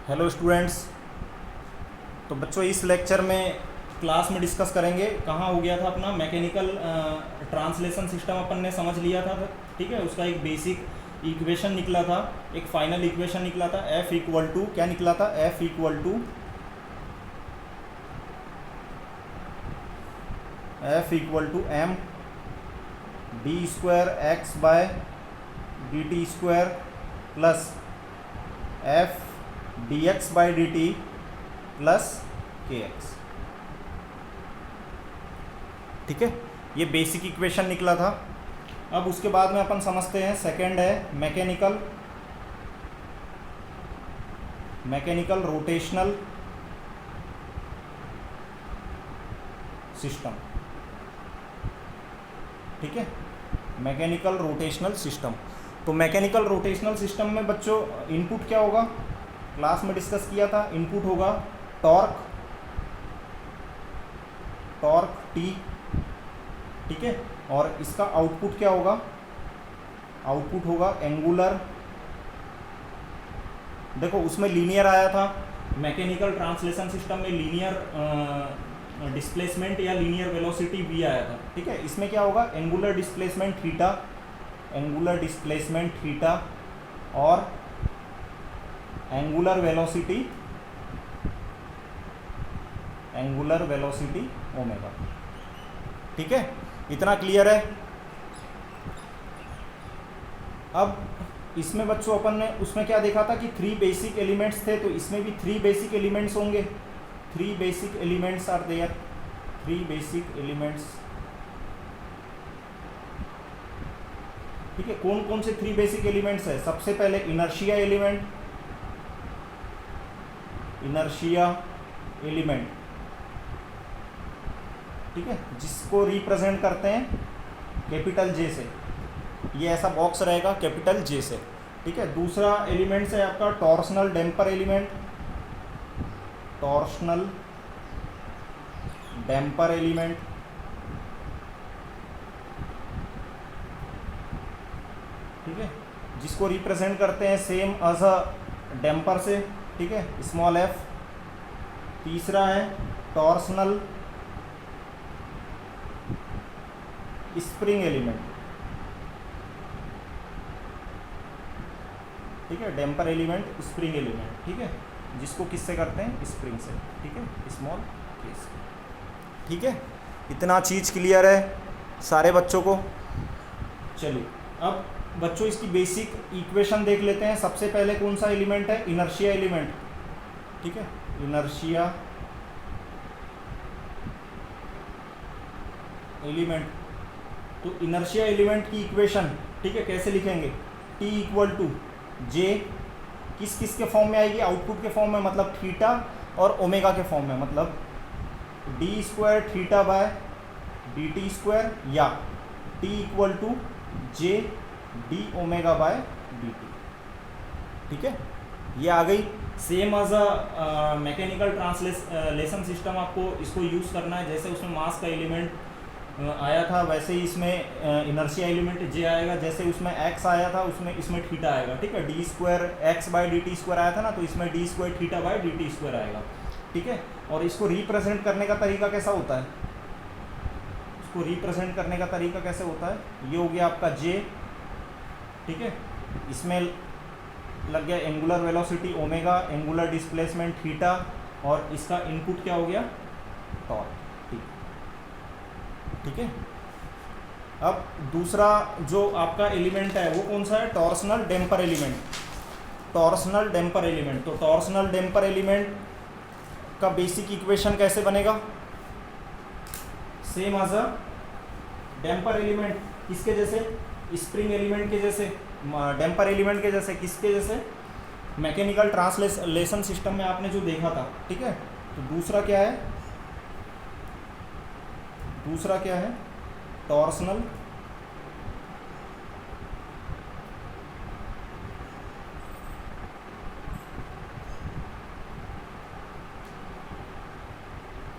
Hello students. तो बच्चों इस लेक्चर में क्लास में डिस्कस करेंगे कहाँ हो गया था अपना मैकेनिकल ट्रांसलेशन सिस्टम अपन ने समझ लिया था। ठीक है, उसका एक बेसिक इक्वेशन निकला था, एक फाइनल इक्वेशन निकला था F इक्वल टू क्या निकला था, F equal to M D square X by D T square plus F D X by D T plus K X. ठीक है, ये बेसिक इक्वेशन निकला था। अब उसके बाद में अपन समझते हैं सेकंड है मैकेनिकल रोटेशनल सिस्टम। ठीक है, मैकेनिकल रोटेशनल सिस्टम। तो मैकेनिकल रोटेशनल सिस्टम में बच्चों इनपुट क्या होगा, क्लास में डिस्कस किया था। इनपुट होगा टॉर्क टी। ठीक है, और इसका आउटपुट क्या होगा, आउटपुट होगा एंगुलर। देखो उसमें लीनियर आया था, मैकेनिकल ट्रांसलेशन सिस्टम में लीनियर डिस्प्लेसमेंट या लीनियर वेलोसिटी v आया था। ठीक है, इसमें क्या होगा एंगुलर डिस्प्लेसमेंट थीटा और एंगुलर वेलोसिटी ओमेगा। ठीक है, इतना क्लियर है। अब इसमें बच्चों अपन ने उसमें क्या देखा था कि 3 बेसिक एलिमेंट्स थे, तो इसमें भी 3 बेसिक एलिमेंट्स होंगे। 3 basic elements are there, 3 basic elements. ठीक है, कौन कौन से 3 बेसिक एलिमेंट्स है। सबसे पहले इनर्शिया एलिमेंट। ठीक है, जिसको रिप्रेजेंट करते हैं कैपिटल जे से। ये ऐसा बॉक्स रहेगा कैपिटल जे से। ठीक है, दूसरा एलिमेंट है आपका टॉर्सनल डैम्पर एलिमेंट। ठीक है, जिसको रिप्रेजेंट करते हैं सेम एज अ डैम्पर से। ठीक है, स्मॉल एफ। तीसरा है टॉर्सनल स्प्रिंग एलिमेंट। ठीक है, डैम्पर एलिमेंट स्प्रिंग एलिमेंट। ठीक है, जिसको किससे करते हैं, स्प्रिंग से। ठीक है, स्मॉल केस। ठीक है, इतना चीज़ क्लियर है सारे बच्चों को। चलिए अब बच्चों इसकी बेसिक इक्वेशन देख लेते हैं। सबसे पहले कौन सा एलिमेंट है, इनर्शिया एलिमेंट। ठीक है, इनर्शिया एलिमेंट। तो इनर्शिया एलिमेंट की इक्वेशन, ठीक है, कैसे लिखेंगे, T इक्वल टू जे किस किस के फॉर्म में आएगी, आउटपुट के फॉर्म में, मतलब थीटा और ओमेगा के फॉर्म में, मतलब D square theta by D T square, या T equal to J D omega by D T. ठीक है, ये आ गई। Same as a mechanical translation system आपको इसको यूज़ करना है। जैसे उसमें मास का एलिमेंट आया था वैसे ही इसमें इनर्शिया एलिमेंट जे आएगा। जैसे उसमें एक्स आया था उसमें इसमें थीटा आएगा। ठीक है, D square x by D T square आया था ना, तो इसमें D square theta by D T square आएगा। ठीक है, और इसको रिप्रेजेंट करने का तरीका कैसा होता है, इसको रिप्रेजेंट करने का तरीका कैसे होता है, ये हो गया आपका जे। ठीक है, इसमें लग गया angular velocity omega, angular displacement theta, और इसका इनपुट क्या हो गया, टॉर्क। ठीक है, अब दूसरा जो आपका एलिमेंट है वो कौन सा है, टॉर्सनल डैम्पर एलिमेंट। तो टॉर्सनल डैम्पर एलिमेंट का बेसिक इक्वेशन कैसे बनेगा, same as a damper element. किसके जैसे, स्प्रिंग एलिमेंट के जैसे, डैम्पर एलिमेंट के जैसे। किसके जैसे, मैकेनिकल ट्रांसलेशन सिस्टम में आपने जो देखा था। ठीक है, तो दूसरा क्या है, टॉर्सनल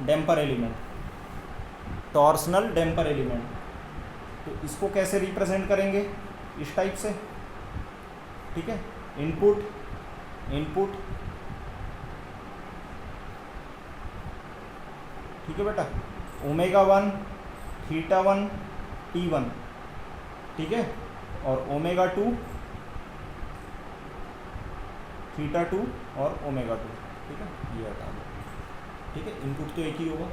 डैम्पर एलिमेंट। तो इसको कैसे रिप्रेजेंट करेंगे, इस टाइप से। ठीक है, इनपुट ठीक है बेटा, ओमेगा 1 थीटा 1 T1, ठीक है, और ओमेगा 2 थीटा 2 और ओमेगा 2, ठीक है, ये हटा दो, ठीक है, इनपुट तो एक ही होगा,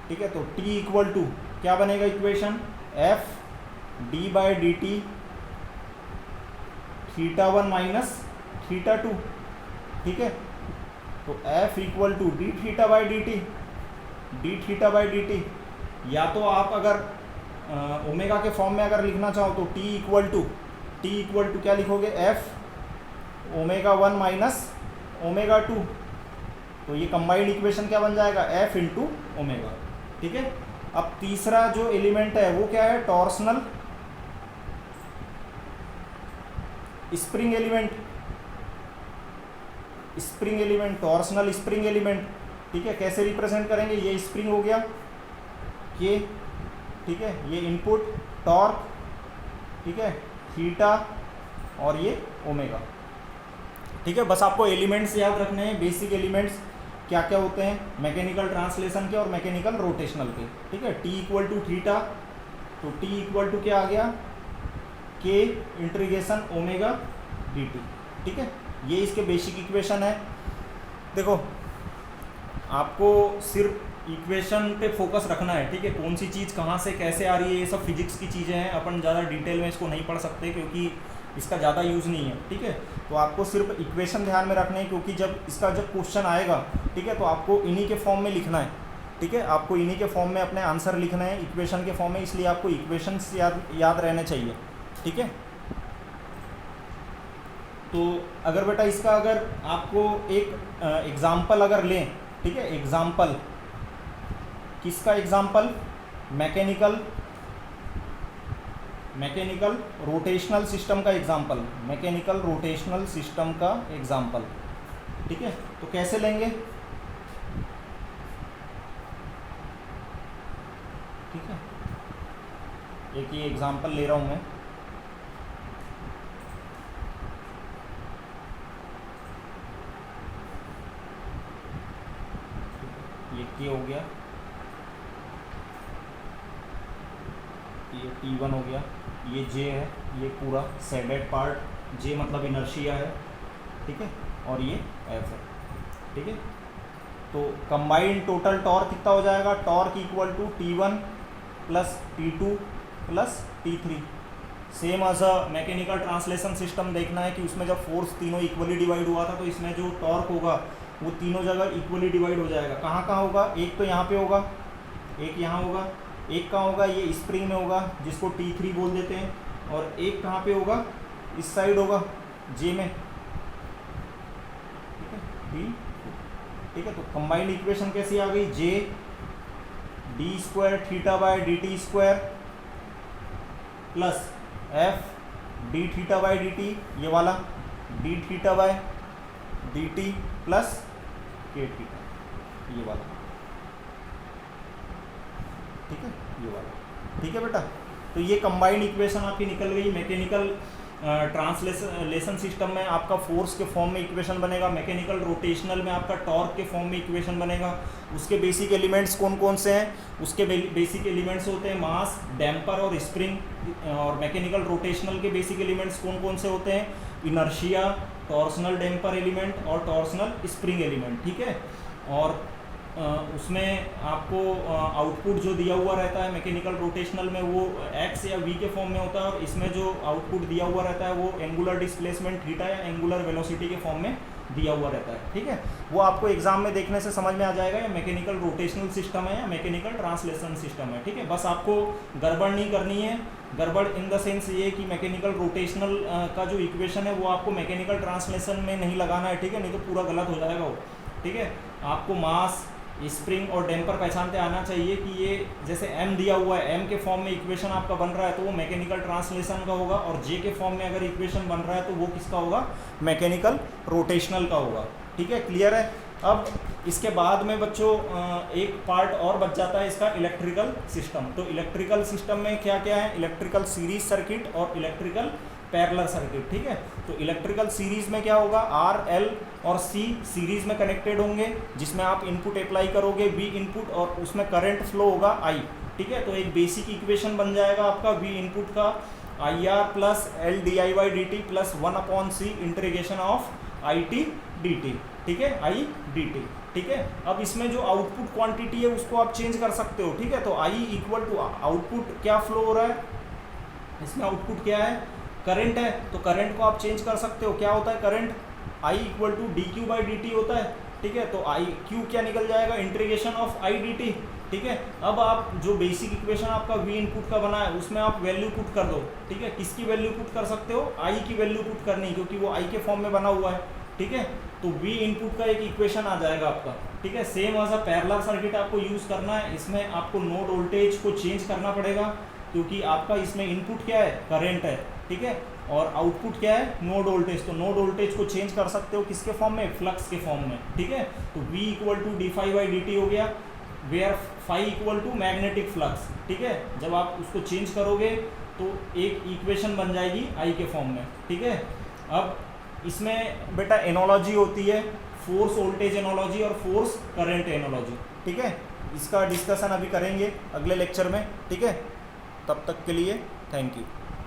ठीक है। तो T इक्वल टू क्या बनेगा equation, F D by D T theta 1 minus theta 2, ठीक है। तो F equal to D theta by D T, या तो आप अगर ओमेगा के फॉर्म में अगर लिखना चाहो तो T इक्वल टू क्या लिखोगे, F ओमेगा 1 माइनस ओमेगा 2, तो ये कंबाइंड इक्वेशन क्या बन जाएगा, F इंटू ओमेगा, ठीक है। अब तीसरा जो एलिमेंट है वो क्या है, torsional spring element, torsional spring element, ठीक है। कैसे रिप्रेजेंट करेंगे, ये स्प्रिंग हो गया के, ठीक है, ये इनपुट टॉर्क, ठीक है, थीटा और ये ओमेगा, ठीक है। बस आपको एलिमेंट्स याद रखने हैं, बेसिक एलिमेंट्स क्या क्या होते हैं, मैकेनिकल ट्रांसलेशन के और मैकेनिकल रोटेशनल के, ठीक है। T इक्वल टू थीटा, तो T इक्वल टू क्या आ गया, के इंटीग्रेशन ओमेगा डी टी, ठीक है। ये इसके बेसिक इक्वेशन है। देखो आपको सिर्फ इक्वेशन पे फोकस रखना है, ठीक है, कौन सी चीज़ कहाँ से कैसे आ रही है, ये सब फिजिक्स की चीज़ें हैं, अपन ज़्यादा डिटेल में इसको नहीं पढ़ सकते क्योंकि इसका ज़्यादा यूज़ नहीं है, ठीक है। तो आपको सिर्फ इक्वेशन ध्यान में रखने हैं, क्योंकि जब क्वेश्चन आएगा, ठीक है, तो आपको इन्हीं के फॉर्म में लिखना है, ठीक है, आपको इन्हीं के फॉर्म में अपने आंसर लिखना है इक्वेशन के फॉर्म में, इसलिए आपको इक्वेशंस याद रहने चाहिए, ठीक है। तो अगर बेटा इसका अगर आपको एक एग्जाम्पल अगर लें, ठीक है, एग्जाम्पल किसका एग्जाम्पल, मैकेनिकल रोटेशनल सिस्टम का एग्जाम्पल, मैकेनिकल रोटेशनल सिस्टम का एग्जाम्पल, ठीक है। तो कैसे लेंगे, ठीक है, एक ये एग्जाम्पल ले रहा हूँ मैं, ये K हो गया, ये T1 हो गया, ये J है, ये पूरा शेडेड पार्ट, J मतलब इनर्शिया है, ठीक है, और ये F है, ठीक है। तो कंबाइंड टोटल टॉर्क कितना हो जाएगा, torque equal to T1 plus T2 plus T3, same as a mechanical translation system देखना है कि उसमें जब फोर्स तीनों इक्वली डिवाइड हुआ था तो इसमें जो टॉर्क होगा वो तीनों जगह इक्वली डिवाइड हो जाएगा। कहाँ कहाँ होगा, एक तो यहाँ पे होगा, एक यहाँ होगा, एक कहाँ होगा, ये स्प्रिंग में होगा जिसको T3 बोल देते हैं, और एक कहाँ पे होगा, इस साइड होगा J में, ठीक है, ठीक है। तो कंबाइंड इक्वेशन कैसी आ गई, J D square theta by D T square plus F D theta by D T, ये वाला D theta by D T plus के थीटा, ये वाला, ठीक है, ये वाला, ठीक है बेटा। तो ये कंबाइंड इक्वेशन आपकी निकल गई। मैकेनिकल ट्रांसलेशन सिस्टम में आपका फोर्स के फॉर्म में इक्वेशन बनेगा, मैकेनिकल रोटेशनल में आपका टॉर्क के फॉर्म में इक्वेशन बनेगा। उसके बेसिक एलिमेंट्स कौन कौन से हैं, उसके बेसिक एलिमेंट्स होते हैं मास, डैम्पर और स्प्रिंग। और मैकेनिकल रोटेशनल के बेसिक एलिमेंट्स कौन कौन से होते हैं, इनर्शिया, टॉर्सनल डैम्पर एलिमेंट और टॉर्सनल स्प्रिंग एलिमेंट, ठीक है। और उसमें आपको आउटपुट जो दिया हुआ रहता है मैकेनिकल रोटेशनल में वो एक्स या वी के फॉर्म में होता है, और इसमें जो आउटपुट दिया हुआ रहता है वो एंगुलर डिस्प्लेसमेंट थीटा या एंगुलर वेलोसिटी के फॉर्म में दिया हुआ रहता है, ठीक है। वो आपको एग्जाम में देखने से समझ में आ जाएगा ये मैकेनिकल रोटेशनल सिस्टम है या मैकेनिकल ट्रांसलेशन सिस्टम है, ठीक है। बस आपको गड़बड़ नहीं करनी है, गड़बड़ इन द सेंस ये कि मैकेनिकल रोटेशनल का जो इक्वेशन है वो आपको मैकेनिकल ट्रांसलेशन में नहीं लगाना है, ठीक है, नहीं तो पूरा गलत हो जाएगा वो, ठीक है। आपको मास, स्प्रिंग और डैम्पर पहचानते आना चाहिए कि ये जैसे m दिया हुआ है, m के फॉर्म में इक्वेशन आपका बन रहा है तो वो मैकेनिकल ट्रांसलेशन का होगा, और j के फॉर्म में अगर इक्वेशन बन रहा है तो वो किसका होगा, मैकेनिकल रोटेशनल का होगा, ठीक है। क्लियर है। अब इसके बाद में बच्चों एक पार्ट और बच जाता है इसका, इलेक्ट्रिकल सिस्टम। तो इलेक्ट्रिकल सिस्टम में क्या क्या है, इलेक्ट्रिकल सीरीज सर्किट और इलेक्ट्रिकल पैरेलल सर्किट, ठीक है। तो इलेक्ट्रिकल सीरीज में क्या होगा, आर एल और सी सीरीज में कनेक्टेड होंगे, जिसमें आप इनपुट अप्लाई करोगे वी इनपुट और उसमें करंट फ्लो होगा आई, ठीक है। तो एक बेसिक इक्वेशन बन जाएगा आपका वी इनपुट का I R plus L D I by D T plus 1/c integration of I T D T, ठीक है, आई डी टी, ठीक है। अब इसमें जो आउटपुट क्वांटिटी है उसको आप चेंज कर सकते हो, ठीक है। तो आई इक्वल टू आउटपुट क्या फ्लो हो रहा है, इसमें आउटपुट क्या है, करंट है, तो करंट को आप चेंज कर सकते हो, क्या होता है current, I equal to D Q by D T होता है, ठीक है। तो आई क्यू क्या निकल जाएगा, integration of I D T, ठीक है। अब आप जो बेसिक इक्वेशन आपका वी इनपुट का बना है उसमें आप वैल्यू पुट कर दो, ठीक है। किसकी वैल्यू पुट कर सकते हो, आई की वैल्यू पुट करनी, क्योंकि वो आई के फॉर्म में बना हुआ है, ठीक है। तो वी इनपुट का एक इक्वेशन आ जाएगा आपका, ठीक है। Same as a parallel circuit आपको यूज़ करना है, इसमें आपको नोड वोल्टेज को चेंज करना पड़ेगा, क्योंकि आपका इसमें इनपुट क्या है, करंट है, ठीक है, और आउटपुट क्या है, नोड वोल्टेज। तो नोड वोल्टेज को चेंज कर सकते हो किसके फॉर्म में, फ्लक्स के फॉर्म में, ठीक है। तो V equal to D phi by D T हो गया, where phi equal to magnetic flux, ठीक है। जब आप उसको चेंज करोगे तो एक इक्वेशन बन जाएगी आई के फॉर्म में, ठीक है। अब इसमें बेटा एनोलॉजी होती है, फोर्स वोल्टेज एनोलॉजी और फोर्स करंट एनोलॉजी, ठीक है। इसका डिस्कशन अभी करेंगे अगले लेक्चर में, ठीक है। तब तक के लिए थैंक यू।